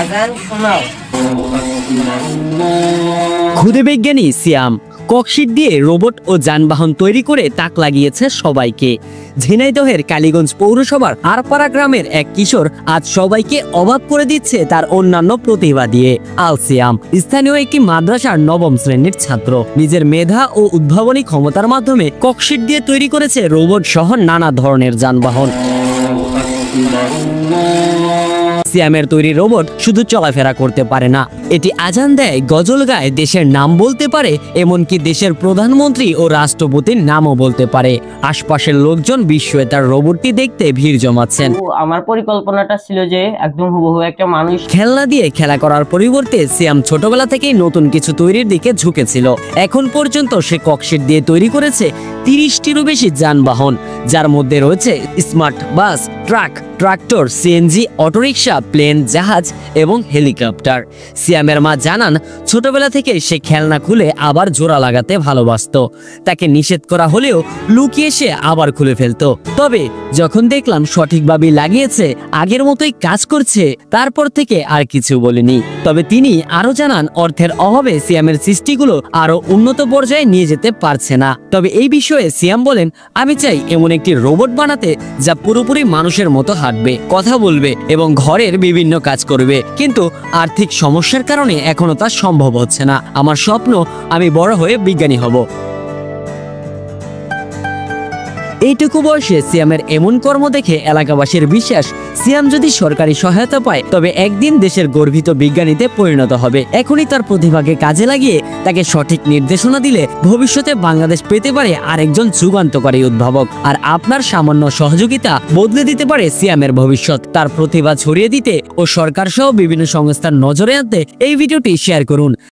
আজান শোনাও। খুদে বিজ্ঞানী সিয়াম ককশিট দিয়ে রোবট ও যানবাহন তৈরি করে তাক লাগিয়েছে সবাইকে। ঝিনাইদহের কালীগঞ্জ পৌরসভার আরপাড়া গ্রামের এক কিশোর আজ সবাইকে অবাক করে দিচ্ছে তার অন্যান্য প্রতিভা দিয়ে। আল সিয়াম স্থানীয় একটি মাদ্রাসার নবম শ্রেণীর ছাত্র। নিজের মেধা ও উদ্ভাবনী ক্ষমতার মাধ্যমে ককশিট দিয়ে তৈরি করেছে রোবট সহ নানা ধরনের যানবাহন। সিয়ামের তৈরি রোবট শুধু চলাফেরা করতে পারে না, এটি আজান দেয়, গজল গায়, দেশের নাম বলতে পারে, এমনকি দেশের প্রধানমন্ত্রী ও রাষ্ট্রপতির নামও বলতে পারে। আশপাশের লোকজন বিস্ময়ে তার রোবটটি দেখতে ভিড় জমাচ্ছেন। আমার পরিকল্পনাটা ছিল যে একদম হুবহু একটা মানুষ। খেলনা দিয়ে খেলা করার পরিবর্তে সিয়াম ছোটবেলা থেকেই নতুন কিছু তৈরির দিকে ঝুঁকেছিল। এখন পর্যন্ত সে ককশিট দিয়ে তৈরি করেছে 30টিরও বেশি যানবাহন, যার মধ্যে রয়েছে smart bus, truck, tractor, CNG, autorickshaw, plane, জাহাজ এবং হেলিকপ্টার। সিয়ামের মা জানান, ছোটবেলা থেকে সে খেলনা খুলে আবার জোড়া লাগাতে ভালোবাসতো। তাকে নিষেধ করা হলেও লুকিয়ে সে আবার খুলে ফেলতো। তবে যখন দেখলাম সঠিকভাবে লাগিয়েছে, আগের মতোই কাজ করছে, তারপর থেকে আর কিছু বলেনি। তবে তিনি আরো জানান, অর্থের অভাবে সিয়ামের সৃষ্টিগুলো আরো উন্নত পর্যায়ে নিয়ে যেতে পারছে না। তবে এই বিষয়ে সিয়াম বলেন, আমি চাই এমন একটি রোবট বানাতে যা পুরোপুরি মানুষের মতো হাঁটবে, কথা বলবে এবং ঘরের বিভিন্ন কাজ করবে। কিন্তু আর্থিক সমস্যার কারণে এখনো তা সম্ভব হচ্ছে না। আমার স্বপ্ন, আমি বড় হয়ে বিজ্ঞানী হব। এইটুকু বয়সে সিয়ামের এমন কর্ম দেখে এলাকাবাসীর বিশ্বাস, সিয়াম যদি সরকারি সহায়তা পায় তবে একদিন দেশের গর্বিত বিজ্ঞানীতে পরিণত হবে। এখনই তার প্রতিভাকে কাজে লাগিয়ে তাকে সঠিক নির্দেশনা দিলে ভবিষ্যতে বাংলাদেশ পেতে পারে আরেকজন যুগান্তকারী উদ্ভাবক। আর আপনার সামান্য সহযোগিতা বদলে দিতে পারে সিয়ামের ভবিষ্যৎ। তার প্রতিভা ছড়িয়ে দিতে ও সরকার সহ বিভিন্ন সংস্থার নজরে আনতে এই ভিডিওটি শেয়ার করুন।